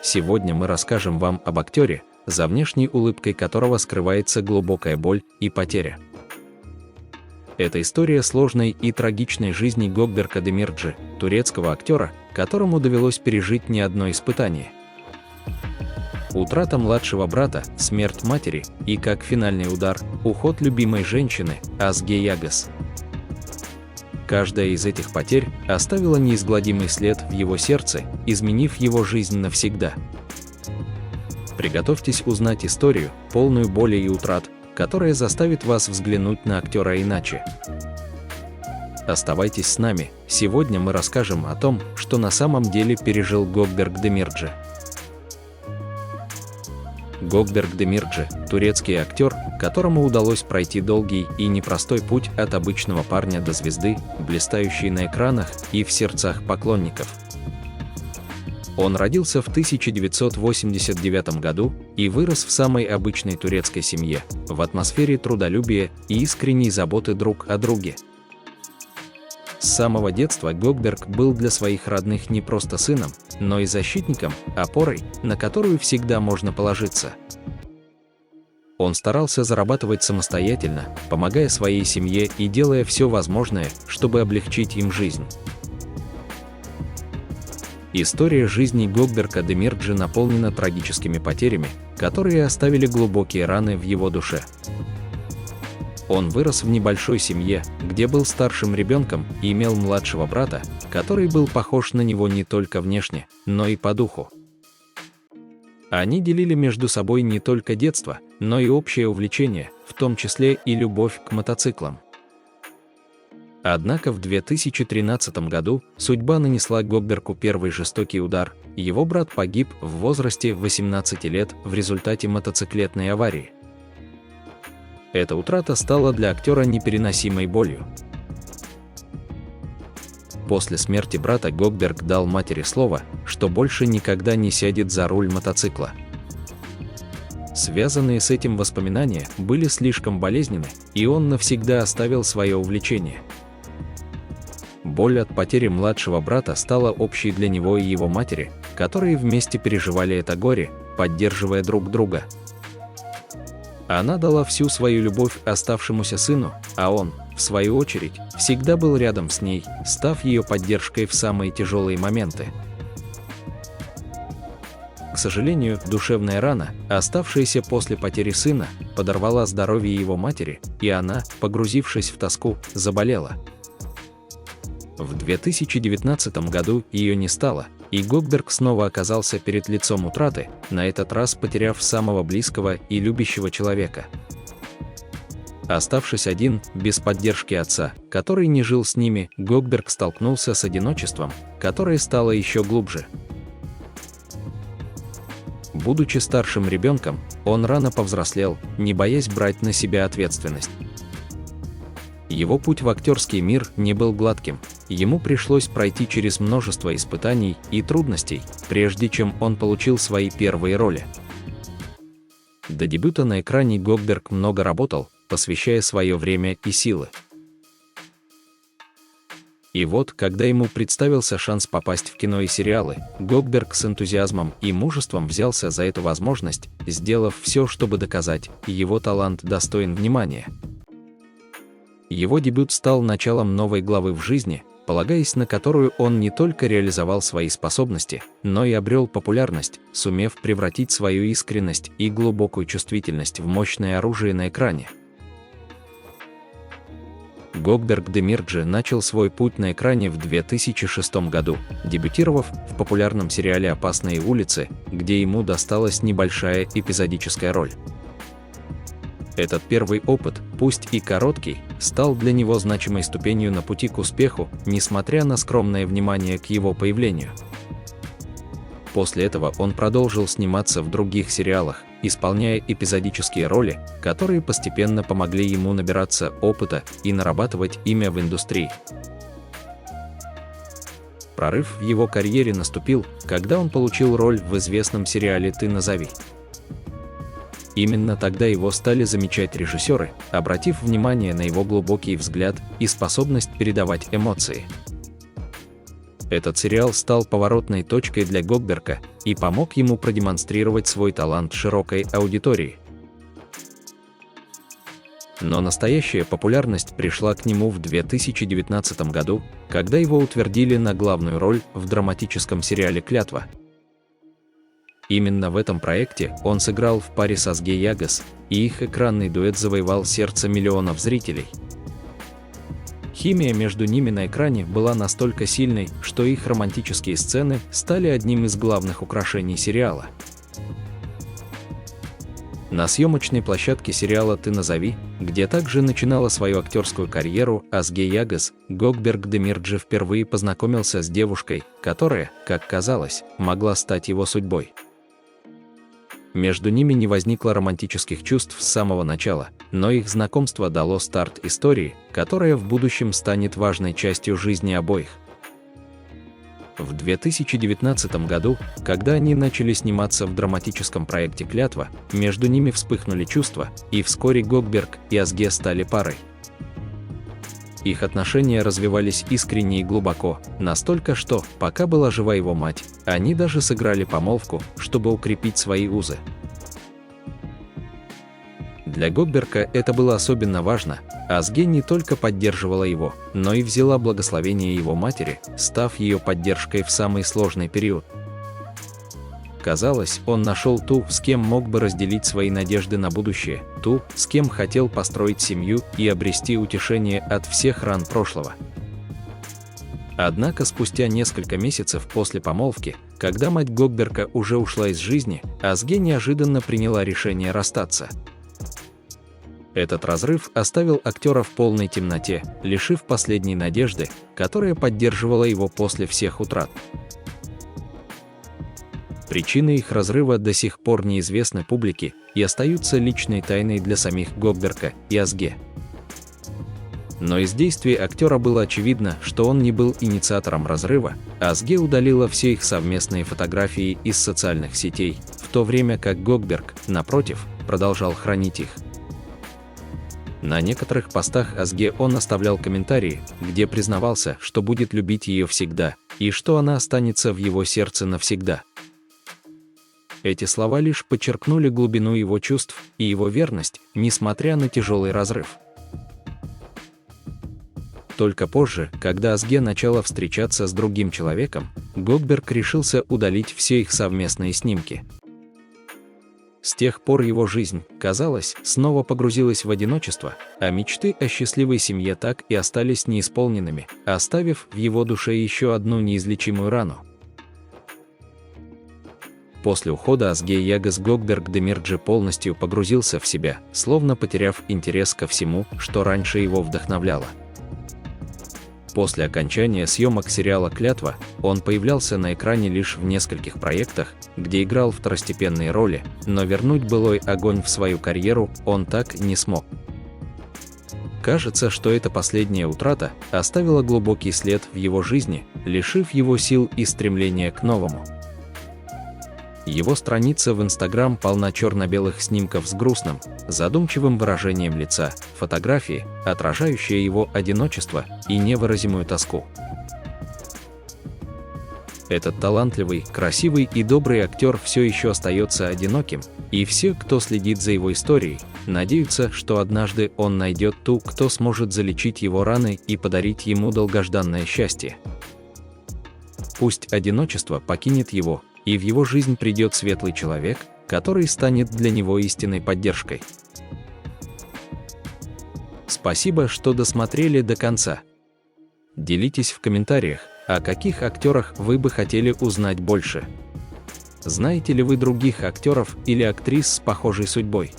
Сегодня мы расскажем вам об актере, за внешней улыбкой которого скрывается глубокая боль и потеря. Это история сложной и трагичной жизни Gökberk Demirci, турецкого актера, которому довелось пережить не одно испытание. Утрата младшего брата, смерть матери и, как финальный удар, уход любимой женщины, Азге Ягас. Каждая из этих потерь оставила неизгладимый след в его сердце, изменив его жизнь навсегда. Приготовьтесь узнать историю, полную боли и утрат, которая заставит вас взглянуть на актера иначе. Оставайтесь с нами, сегодня мы расскажем о том, что на самом деле пережил Gökberk Demirci. Gökberk Demirci – турецкий актер, которому удалось пройти долгий и непростой путь от обычного парня до звезды, блистающей на экранах и в сердцах поклонников. Он родился в 1989 году и вырос в самой обычной турецкой семье, в атмосфере трудолюбия и искренней заботы друг о друге. С самого детства Gökberk был для своих родных не просто сыном, но и защитником, опорой, на которую всегда можно положиться. Он старался зарабатывать самостоятельно, помогая своей семье и делая все возможное, чтобы облегчить им жизнь. История жизни Gökberk Demirci наполнена трагическими потерями, которые оставили глубокие раны в его душе. Он вырос в небольшой семье, где был старшим ребенком и имел младшего брата, который был похож на него не только внешне, но и по духу. Они делили между собой не только детство, но и общее увлечение, в том числе и любовь к мотоциклам. Однако в 2013 году судьба нанесла Gökberk'у первый жестокий удар, его брат погиб в возрасте 18 лет в результате мотоциклетной аварии. Эта утрата стала для актера непереносимой болью. После смерти брата Gökberk дал матери слово, что больше никогда не сядет за руль мотоцикла. Связанные с этим воспоминания были слишком болезненны, и он навсегда оставил свое увлечение. Боль от потери младшего брата стала общей для него и его матери, которые вместе переживали это горе, поддерживая друг друга. Она дала всю свою любовь оставшемуся сыну, а он, в свою очередь, всегда был рядом с ней, став ее поддержкой в самые тяжелые моменты. К сожалению, душевная рана, оставшаяся после потери сына, подорвала здоровье его матери, и она, погрузившись в тоску, заболела. В 2019 году ее не стало, и Gökberk снова оказался перед лицом утраты, на этот раз потеряв самого близкого и любящего человека. Оставшись один, без поддержки отца, который не жил с ними, Gökberk столкнулся с одиночеством, которое стало еще глубже. Будучи старшим ребенком, он рано повзрослел, не боясь брать на себя ответственность. Его путь в актерский мир не был гладким, ему пришлось пройти через множество испытаний и трудностей, прежде чем он получил свои первые роли. До дебюта на экране Gökberk много работал, посвящая свое время и силы. И вот, когда ему представился шанс попасть в кино и сериалы, Gökberk с энтузиазмом и мужеством взялся за эту возможность, сделав все, чтобы доказать, его талант достоин внимания. Его дебют стал началом новой главы в жизни, полагаясь на которую он не только реализовал свои способности, но и обрел популярность, сумев превратить свою искренность и глубокую чувствительность в мощное оружие на экране. Gökberk Demirci начал свой путь на экране в 2006 году, дебютировав в популярном сериале «Опасные улицы», где ему досталась небольшая эпизодическая роль. Этот первый опыт, пусть и короткий, стал для него значимой ступенью на пути к успеху, несмотря на скромное внимание к его появлению. После этого он продолжил сниматься в других сериалах, исполняя эпизодические роли, которые постепенно помогли ему набираться опыта и нарабатывать имя в индустрии. Прорыв в его карьере наступил, когда он получил роль в известном сериале «Ты назови». Именно тогда его стали замечать режиссеры, обратив внимание на его глубокий взгляд и способность передавать эмоции. Этот сериал стал поворотной точкой для Гокберга и помог ему продемонстрировать свой талант широкой аудитории. Но настоящая популярность пришла к нему в 2019 году, когда его утвердили на главную роль в драматическом сериале «Клятва». Именно в этом проекте он сыграл в паре с Азге Ягас, и их экранный дуэт завоевал сердце миллионов зрителей. Химия между ними на экране была настолько сильной, что их романтические сцены стали одним из главных украшений сериала. На съемочной площадке сериала «Ты назови», где также начинала свою актерскую карьеру Азге Ягас, Гокберг Демирджи впервые познакомился с девушкой, которая, как казалось, могла стать его судьбой. Между ними не возникло романтических чувств с самого начала, но их знакомство дало старт истории, которая в будущем станет важной частью жизни обоих. В 2019 году, когда они начали сниматься в драматическом проекте «Клятва», между ними вспыхнули чувства, и вскоре Гокберг и Азге стали парой. Их отношения развивались искренне и глубоко, настолько, что, пока была жива его мать, они даже сыграли помолвку, чтобы укрепить свои узы. Для Гокберга это было особенно важно. Азге не только поддерживала его, но и взяла благословение его матери, став ее поддержкой в самый сложный период. Казалось, он нашел ту, с кем мог бы разделить свои надежды на будущее, ту, с кем хотел построить семью и обрести утешение от всех ран прошлого. Однако спустя несколько месяцев после помолвки, когда мать Гокберга уже ушла из жизни, Азге неожиданно приняла решение расстаться. Этот разрыв оставил актера в полной темноте, лишив последней надежды, которая поддерживала его после всех утрат. Причины их разрыва до сих пор неизвестны публике и остаются личной тайной для самих Гокберга и Азге. Но из действий актера было очевидно, что он не был инициатором разрыва, а Азге удалила все их совместные фотографии из социальных сетей, в то время как Гокберг, напротив, продолжал хранить их. На некоторых постах Азге он оставлял комментарии, где признавался, что будет любить ее всегда, и что она останется в его сердце навсегда. Эти слова лишь подчеркнули глубину его чувств и его верность, несмотря на тяжелый разрыв. Только позже, когда Азге начала встречаться с другим человеком, Гокберг решился удалить все их совместные снимки. С тех пор его жизнь, казалось, снова погрузилась в одиночество, а мечты о счастливой семье так и остались неисполненными, оставив в его душе еще одну неизлечимую рану. После ухода Азге Ягас Гокберг Демирджи полностью погрузился в себя, словно потеряв интерес ко всему, что раньше его вдохновляло. После окончания съемок сериала «Клятва» он появлялся на экране лишь в нескольких проектах, где играл второстепенные роли, но вернуть былой огонь в свою карьеру он так не смог. Кажется, что эта последняя утрата оставила глубокий след в его жизни, лишив его сил и стремления к новому. Его страница в Instagram полна черно-белых снимков с грустным, задумчивым выражением лица, фотографии, отражающие его одиночество и невыразимую тоску. Этот талантливый, красивый и добрый актер все еще остается одиноким, и все, кто следит за его историей, надеются, что однажды он найдет ту, кто сможет залечить его раны и подарить ему долгожданное счастье. Пусть одиночество покинет его, и в его жизнь придет светлый человек, который станет для него истинной поддержкой. Спасибо, что досмотрели до конца. Делитесь в комментариях, о каких актерах вы бы хотели узнать больше. Знаете ли вы других актеров или актрис с похожей судьбой?